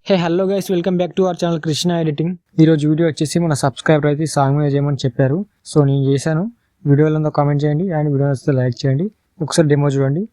Hey hello guys, welcome back to our channel Krishna editing. ఈరోజు video వచ్చేసి మన subscriber అయితే సాంగ్ మీద చేయమని చెప్పారు. సో నేను చేశాను. వీడియోలో కామెంట్ చేయండి అండ్ వీడియో వస్తే లైక్ చేయండి. ఒకసారి డెమో చూడండి.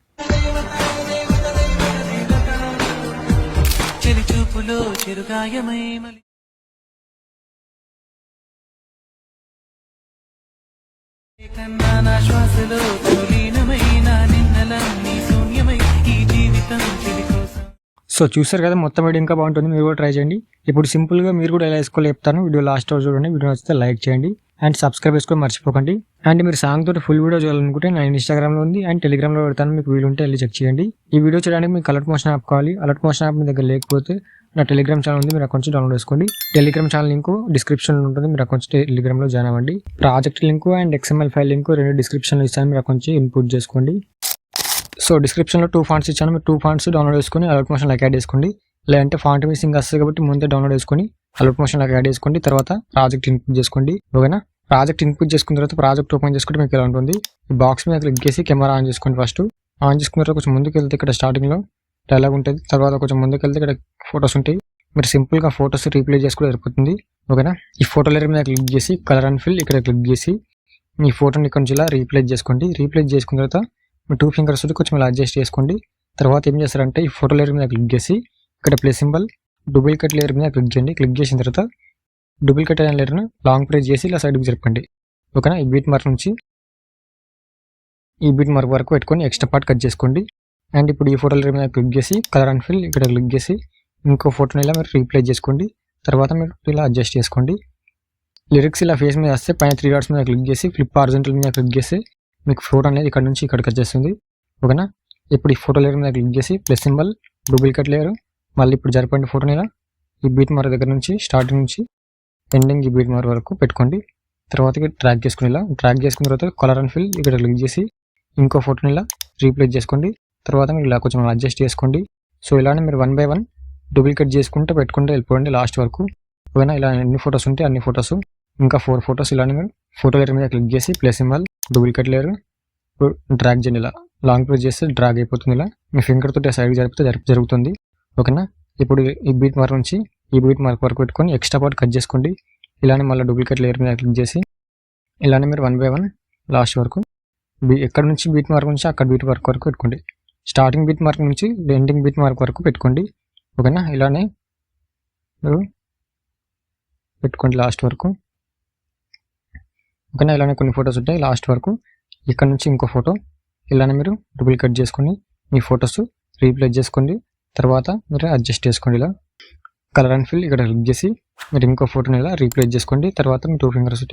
సో చూసారు కదా, మొత్తం వీడియో ఇంకా బాగుంటుంది. మీరు కూడా ట్రై చేయండి. ఇప్పుడు సింపుల్గా మీరు కూడా ఎలా వేసుకోవాలి చెప్తాను. వీడియో లాస్ట్ వరకు చూడండి. వీడియో వస్తే లైక్ చేయండి అండ్ సబ్స్క్రైబ్ చేసుకొని మర్చిపోకండి. అండ్ మీరు సాంగ్ తోటి ఫుల్ వీడియో చూడాలనుకుంటే నా ఇన్స్టాగ్రామ్లో ఉంది అండ్ టెలిగ్రామ్లో పెడతాను. మీకు వీలుంటే వెళ్ళి చెక్ చేయండి. ఈ వీడియో చేయడానికి మీకు అలర్ట్ మోషన్ యాప్ కావాలి. అలర్ట్ మోషన్ యాప్ మీ దగ్గర లేకపోతే నా టెలిగ్రామ్ ఛానల్ ఉంది, మీరు అకౌంట్ నుంచి డౌన్లోడ్ చేసుకోండి. టెలిగ్రామ్ ఛానల్ లింక్ డిస్క్రిప్షన్లో ఉంటుంది, మీరు అకౌంట్ నుంచి టెలిగ్రామ్లో జాయిన్ అవ్వండి. Project link and XML file link రెండు డిస్క్రిప్షన్లో ఇస్తాను, మీరు అకౌంట్ నుంచి ఇన్పుట్ చేసుకోండి. సో డిస్క్రిప్షన్లో 2 ఫాంట్స్ ఇచ్చాను, మీరు 2 ఫాంట్స్ డౌన్లోడ్ చేసుకొని అలర్ట్ మోషన్ యాడ్ చేసుకోండి. లేదంటే ఫాంట్ మిస్సింగ్ వస్తుంది కాబట్టి ముందే డౌన్లోడ్ చేసుకొని అలర్ట్ మోషన్ యాడ్ చేసుకోండి. తర్వాత ప్రాజెక్ట్ ఇన్పుట్ చేసుకోండి. ఓకేనా? ప్రాజెక్ట్ ఇన్పుట్ చేసుకున్న తర్వాత ప్రాజెక్ట్ ఓపెన్ చేసుకుంటే మీకు ఎలా ఉంటుంది. ఈ బాక్స్ మీద క్లిక్ చేసి కెమెరా ఆన్ చేసుకోండి. ఫస్ట్ ఆన్ చేసుకున్న తర్వాత కొంచెం ముందుకు వెళ్తే ఇక్కడ స్టార్టింగ్లో డైలాగ్ ఉంటుంది. తర్వాత కొంచెం ముందుకు వెళ్తే ఇక్కడ ఫొటోస్ ఉంటాయి. మీరు సింపుల్గా ఫొటోస్ రీప్లేస్ చేసుకుంటే సరిపోతుంది. ఓకేనా? ఈ ఫోటో లేయర్ మీద క్లిక్ చేసి కలర్ అండ్ ఫిల్ ఇక్కడ క్లిక్ చేసి మీ ఫోటోని ఇక్కడ నుంచి ఇలా రీప్లేస్ చేసుకోండి. రీప్లేస్ చేసుకున్న తర్వాత మీ 2 ఫింగర్స్ కొంచెం ఇలా అడ్జస్ట్ చేసుకోండి. తర్వాత ఏం చేస్తారంటే ఈ ఫోటో లేయర్ మీద క్లిక్ చేసి ఇక్కడ ప్లస్ సింబల్ డూప్లికేట్ లేయర్ మీద క్లిక్ చేయండి. క్లిక్ చేసిన తర్వాత డూప్లికేట్ అయిన లేయర్ను లాంగ్ ప్రెస్ చేసి ఇలా సైడ్కి జరపండి. ఓకేనా? ఈ బీట్ మార్క్ నుంచి ఈ బీట్ మార్క్ వరకు పెట్టుకొని ఎక్స్ట్రా పార్ట్ కట్ చేసుకోండి. అండ్ ఇప్పుడు ఈ ఫోటో లేయర్ మీద క్లిక్ చేసి కలర్ అండ్ ఫిల్ ఇక్కడ క్లిక్ చేసి ఇంకో ఫోటోని ఇలా మీరు రీప్లేస్ చేసుకోండి. తర్వాత మీరు ఇలా అడ్జస్ట్ చేసుకోండి. లిరిక్స్ ఇలా ఫేస్ మీద వస్తే పైన 3 డాట్స్ మీద క్లిక్ చేసి ఫ్లిప్ హారిజాంటల్ మీద క్లిక్ చేసి మీకు ఫోటో అనేది ఇక్కడ నుంచి ఇక్కడికి వచ్చేస్తుంది. ఓకేనా? ఇప్పుడు ఈ ఫోటో లేయర్ మీద క్లిక్ చేసి ప్లస్ సింబల్ డూప్లికేట్ లేయర్ మళ్ళీ ఇప్పుడు జరపండి. ఫోటోని ఇలా ఈ బీట్ మార్క్ దగ్గర నుంచి స్టార్టింగ్ నుంచి ఎండింగ్ ఈ బీట్ మార్క్ వరకు పెట్టుకోండి. తర్వాత ట్రాక్ చేసుకుని ఇలా ట్రాక్ చేసుకున్న తర్వాత కలర్ అండ్ ఫిల్ ఇక్కడ క్లిక్ చేసి ఇంకో ఫోటోని ఇలా రీప్లేస్ చేసుకోండి. తర్వాత మీరు ఇలా కొంచెం అడ్జస్ట్ చేసుకోండి. సో ఇలానే మీరు 1 by 1 డూప్లికేట్ చేసుకుంటూ పెట్టుకుంటూ వెళ్ళిపోండి లాస్ట్ వరకు. ఓకేనా? ఇలా ఎన్ని ఫొటోస్ ఉంటే అన్ని ఫొటోస్ ఇంకా 4 ఫొటోస్ ఇలానే మీరు ఫోటో లేయర్ మీద క్లిక్ చేసి plus symbol duplicate layer drag చేయండి. ఇలా లాంగ్ ప్రెస్ చేస్తే డ్రాగ్ అయిపోతుంది. ఇలా మీ ఫింగర్ తోటి సైడ్ జరిపితే జరుగుతుంది. ఓకేనా? ఇప్పుడు ఈ బీట్ మార్క్ నుంచి ఈ బీట్ మార్క్ వరకు పెట్టుకొని ఎక్స్ట్రా పార్ట్ కట్ చేసుకోండి. ఇలానే మళ్ళీ డూప్లికేట్ లేయర్ మీద క్లిక్ చేసి ఇలానే మీరు 1 by 1 లాస్ట్ వరకు ఎక్కడ నుంచి బీట్ మార్క్ నుంచి అక్కడ బీట్ మార్క్ వరకు పెట్టుకోండి. స్టార్టింగ్ బీట్ మార్క్ నుంచి ఎండింగ్ బీట్ మార్క్ వరకు పెట్టుకోండి. ఓకేనా? ఇలానే మీరు పెట్టుకోండి లాస్ట్ వరకు. ఓకేనా? ఇలానే కొన్ని ఫొటోస్ ఉంటాయి లాస్ట్ వరకు. ఇక్కడ నుంచి ఇంకో ఫోటో ఇలానే మీరు డూప్లికేట్ చేసుకొని మీ ఫొటోస్ రీప్లేస్ చేసుకోండి. తర్వాత మీరు అడ్జస్ట్ చేసుకోండి. ఇలా కలర్ అండ్ ఫిల్ ఇక్కడ క్లిక్ చేసి మీరు ఇంకో ఫోటోని ఇలా రీప్లేస్ చేసుకోండి. తర్వాత మీ 2 ఫింగర్స్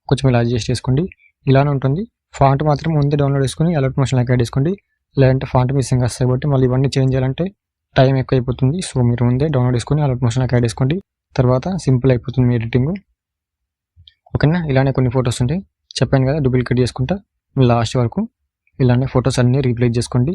కొంచెం ఇలా అడ్జస్ట్ చేసుకోండి. ఇలానే ఉంటుంది. ఫాంట్ మాత్రం ముందే డౌన్లోడ్ చేసుకొని అలర్ట్ మోషన్ యాడ్ చేసుకోండి. లేదంటే ఫాంట్ మిస్సింగ్ వస్తాయి కాబట్టి మళ్ళీ ఇవన్నీ చేంజ్ చేయాలంటే టైం ఎక్కువ అయిపోతుంది. సో మీరు ముందే డౌన్లోడ్ చేసుకొని అలర్ట్ మోషన్ యాడ్ చేసుకోండి. తర్వాత సింపుల్ అయిపోతుంది మీ ఎడిటింగ్. ఓకేనా? ఇలానే కొన్ని ఫొటోస్ ఉంటాయి, చెప్పాను కదా, డూప్లికేట్ చేసుకుంటా లాస్ట్ వరకు ఇలానే ఫొటోస్ అన్నీ రీప్లేస్ చేసుకోండి.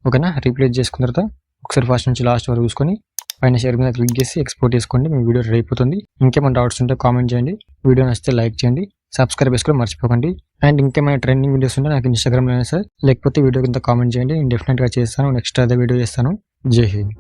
ఓకేనా? రీప్లేస్ చేసుకున్న తర్వాత ఒకసారి ఫస్ట్ నుంచి లాస్ట్ వరకు చూసుకొని పైన షేర్ మీద క్లిక్ చేసి ఎక్స్పోర్ట్ చేసుకోండి. మీ వీడియో రెడీ అయిపోతుంది. ఇంకేమైనా డౌట్స్ ఉంటే కామెంట్ చేయండి. వీడియో నచ్చితే లైక్ చేయండి, సబ్స్క్రైబ్ చేసుకొని మర్చిపోకండి. అండ్ ఇంకేమైనా ట్రెండింగ్ వీడియోస్ ఉంటే నాకు ఇన్స్టాగ్రామ్లో అయినా సార్ లేకపోతే వీడియో కింద కామెంట్ చేయండి. నేను డెఫినెట్గా చేస్తాను. నెక్స్ట్ అదే వీడియో చేస్తాను. జై హింద్.